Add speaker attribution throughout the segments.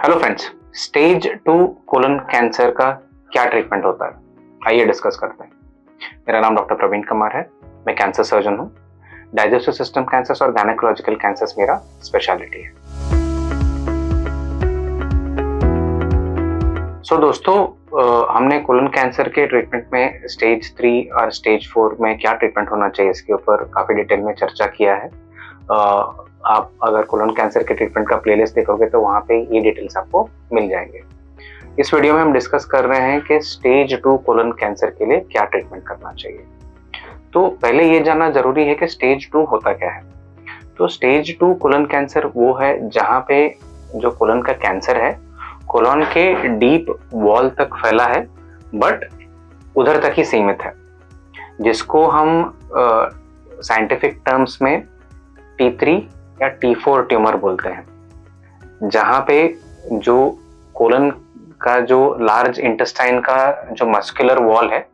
Speaker 1: Hello friends, stage 2 colon cancer का क्या treatment होता है, आइए डिस्कस करते हैं। मेरा नाम डॉक्टर प्रवीण कुमार है, मैं कैंसर सर्जन हूँ। डाइजेस्टिव सिस्टम कैंसर्स और गायनेकोलॉजिकल कैंसर्स मेरा स्पेशलिटी है। दोस्तों, हमने कोलन कैंसर के ट्रीटमेंट में स्टेज 3 और स्टेज 4 में क्या ट्रीटमेंट होना चाहिए इसके ऊपर काफ़ी डिटेल में चर्चा किया है। आप अगर कोलन कैंसर के ट्रीटमेंट का प्लेलिस्ट देखोगे तो वहाँ पे ये डिटेल्स आपको मिल जाएंगे। इस वीडियो में हम डिस्कस कर रहे हैं कि स्टेज 2 कोलन कैंसर के लिए क्या ट्रीटमेंट करना चाहिए। तो पहले ये जानना जरूरी है कि स्टेज 2 होता क्या है। तो स्टेज 2 कोलन कैंसर वो है जहाँ पे जो कोलन का कैंसर है कोलन के डीप वॉल तक फैला है, बट उधर तक ही सीमित है, जिसको हम साइंटिफिक टर्म्स में T3 या T4 ट्यूमर बोलते हैं। जहाँ पे जो कोलन का जो लार्ज इंटेस्टाइन का जो मस्कुलर वॉल है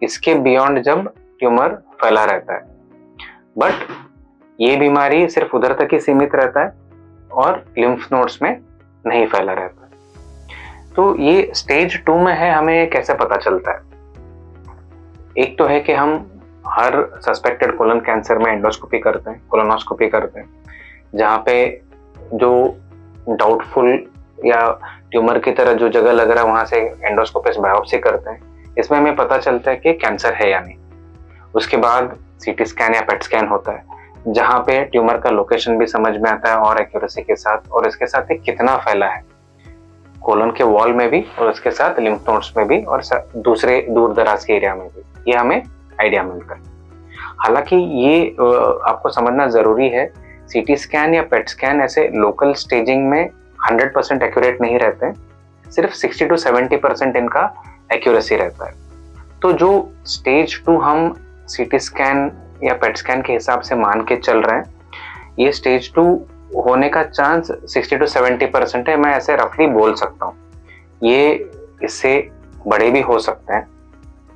Speaker 1: इसके बियॉन्ड जब ट्यूमर फैला रहता है, बट ये बीमारी सिर्फ उधर तक ही सीमित रहता है और लिम्फ नोड्स में नहीं फैला रहता है। तो ये स्टेज 2 में है, हमें कैसे पता चलता है? एक तो है कि हम हर सस्पेक्टेड कोलन कैंसर में एंडोस्कोपी करते हैं, कोलोनोस्कोपी करते हैं, जहाँ पे जो डाउटफुल या ट्यूमर की तरह जो जगह लग रहा है वहाँ से एंडोस्कोपिस्ट बायोप्सी करते हैं। इसमें हमें पता चलता है कि कैंसर है या नहीं। उसके बाद सीटी स्कैन या पेट स्कैन होता है, जहाँ पे ट्यूमर का लोकेशन भी समझ में आता है और एक्यूरेसी के साथ, और इसके साथ ही कितना फैला है कोलन के वॉल में भी और उसके साथ लिम्फ नोड्स में भी और दूसरे दूर दराज के एरिया में भी, ये हमें आइडिया मिलता है। हालांकि ये आपको समझना जरूरी है, सीटी स्कैन या पेट स्कैन ऐसे लोकल स्टेजिंग में 100% एक्यूरेट नहीं रहते हैं, सिर्फ 60 to 70% इनका एक्यूरेसी रहता है। तो जो स्टेज 2 हम सीटी स्कैन या पेट स्कैन के हिसाब से मान के चल रहे हैं, ये स्टेज 2 होने का चांस 60 to 70% है। मैं ऐसे रफली बोल सकता हूँ, ये इससे बड़े भी हो सकते हैं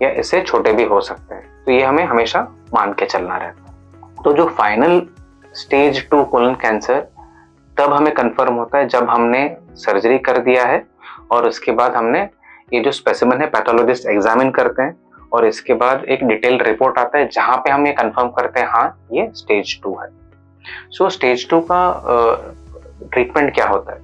Speaker 1: या इससे छोटे भी हो सकते हैं। तो ये हमें हमेशा मान के चलना रहता है। तो जो फाइनल स्टेज 2 कोलन कैंसर तब हमें कंफर्म होता है जब हमने सर्जरी कर दिया है और उसके बाद हमने ये जो स्पेसिमेन है पैथोलॉजिस्ट एग्जामिन करते हैं और इसके बाद एक डिटेल रिपोर्ट आता है जहां पे हम ये कंफर्म करते हैं हाँ ये स्टेज 2 है। सो स्टेज 2 का ट्रीटमेंट क्या होता है?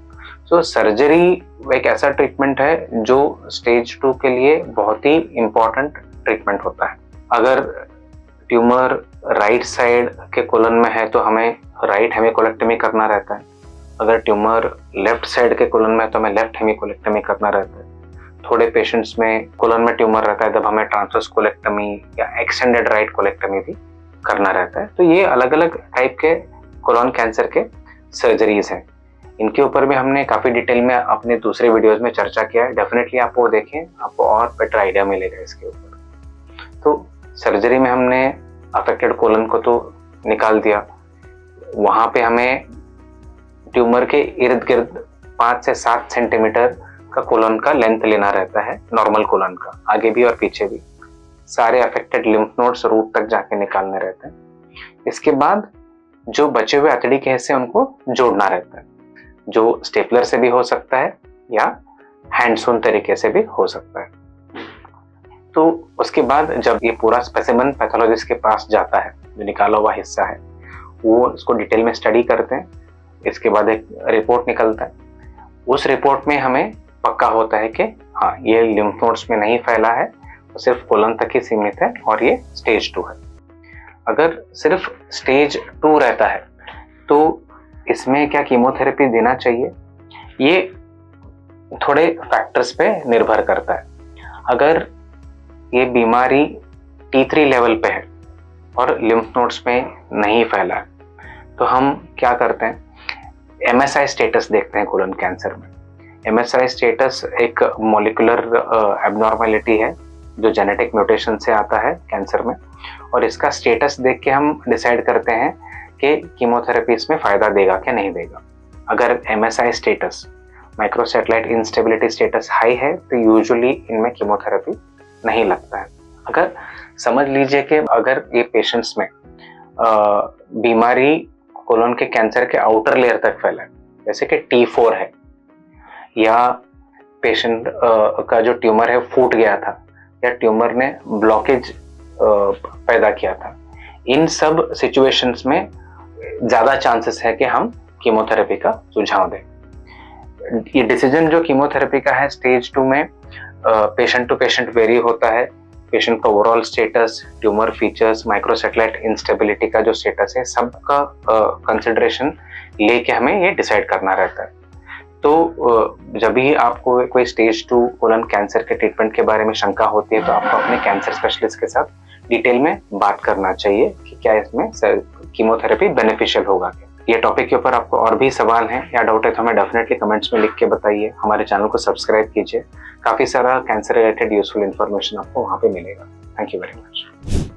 Speaker 1: सो सर्जरी एक ऐसा ट्रीटमेंट है जो स्टेज 2 के लिए बहुत ही इम्पोर्टेंट ट्रीटमेंट होता है। अगर ट्यूमर राइट साइड के कोलन में है तो हमें राइट हेमिकोलेक्टमी करना रहता है। अगर ट्यूमर लेफ्ट साइड के कोलन में है तो हमें लेफ्ट हेमिकोलेक्टमी करना रहता है। थोड़े पेशेंट्स में कोलन में ट्यूमर रहता है तब हमें ट्रांसवर्स कोलेक्टमी या एक्सटेंडेड राइट कोलेक्टमी भी करना रहता है। तो ये अलग अलग टाइप के कोलन कैंसर के सर्जरीज हैं। इनके ऊपर भी हमने काफ़ी डिटेल में अपने दूसरे वीडियोस में चर्चा किया है। डेफिनेटली आप वो देखें, आपको और बेटर आइडिया मिलेगा इसके ऊपर। तो सर्जरी में हमने अफेक्टेड कोलन को तो निकाल दिया, वहाँ पे हमें ट्यूमर के इर्द गिर्द 5 से 7 सेंटीमीटर का कोलन का लेंथ लेना रहता है, नॉर्मल कोलन का, आगे भी और पीछे भी। सारे अफेक्टेड लिम्फ नोड्स रूट तक जाके निकालने रहते हैं। इसके बाद जो बचे हुए अतड़ी के हिस्से उनको जोड़ना रहता है, जो स्टेपलर से भी हो सकता है या हैंडसून तरीके से भी हो सकता है। तो उसके बाद जब ये पूरा स्पेसिमेन पैथोलॉजिस्ट के पास जाता है, जो निकाला हुआ हिस्सा है, वो इसको डिटेल में स्टडी करते हैं। इसके बाद एक रिपोर्ट निकलता है। उस रिपोर्ट में हमें पक्का होता है कि हाँ ये लिम्फ नोड्स में नहीं फैला है, तो सिर्फ कोलन तक ही सीमित है और ये स्टेज 2 है। अगर सिर्फ स्टेज 2 रहता है तो इसमें क्या कीमोथेरेपी देना चाहिए, ये थोड़े फैक्टर्स पे निर्भर करता है। अगर ये बीमारी T3 लेवल पे है और लिम्फ नोड्स में नहीं फैला है तो हम क्या करते हैं, MSI स्टेटस देखते हैं कोलन कैंसर में। MSI स्टेटस एक मॉलिक्यूलर एबनॉर्मेलिटी है जो जेनेटिक म्यूटेशन से आता है कैंसर में, और इसका स्टेटस देख के हम डिसाइड करते हैं कि कीमोथेरेपी इसमें फ़ायदा देगा क्या नहीं देगा। अगर MSI status microsatellite instability status high है तो यूजुअली इनमें कीमोथेरेपी नहीं लगता है। अगर समझ लीजिए कि अगर ये पेशेंट्स में बीमारी कोलन के कैंसर के आउटर लेयर तक फैला है, जैसे कि T4 है या पेशेंट का जो ट्यूमर है फूट गया था या ट्यूमर ने ब्लॉकेज पैदा किया था, इन सब सिचुएशंस में ज़्यादा चांसेस है कि हम कीमोथेरेपी का सुझाव दें। ये डिसीजन जो कीमोथेरेपी का है स्टेज 2 में पेशेंट टू पेशेंट वेरी होता है। पेशेंट का overall status, tumour features, microsatellite instability का जो स्टेटस है, सबका कंसिडरेशन लेके हमें ये डिसाइड करना रहता है। तो जब भी आपको कोई स्टेज 2 कोलन कैंसर के ट्रीटमेंट के बारे में शंका होती है तो आपको अपने कैंसर स्पेशलिस्ट के साथ डिटेल में बात करना चाहिए कि क्या इसमें कीमोथेरेपी बेनिफिशियल होगा। ये टॉपिक के ऊपर आपको और भी सवाल हैं या डाउट है तो हमें डेफिनेटली कमेंट्स में लिख के बताइए। हमारे चैनल को सब्सक्राइब कीजिए, काफ़ी सारा कैंसर रिलेटेड यूजफुल इन्फॉर्मेशन आपको वहाँ पे मिलेगा। Thank you very much.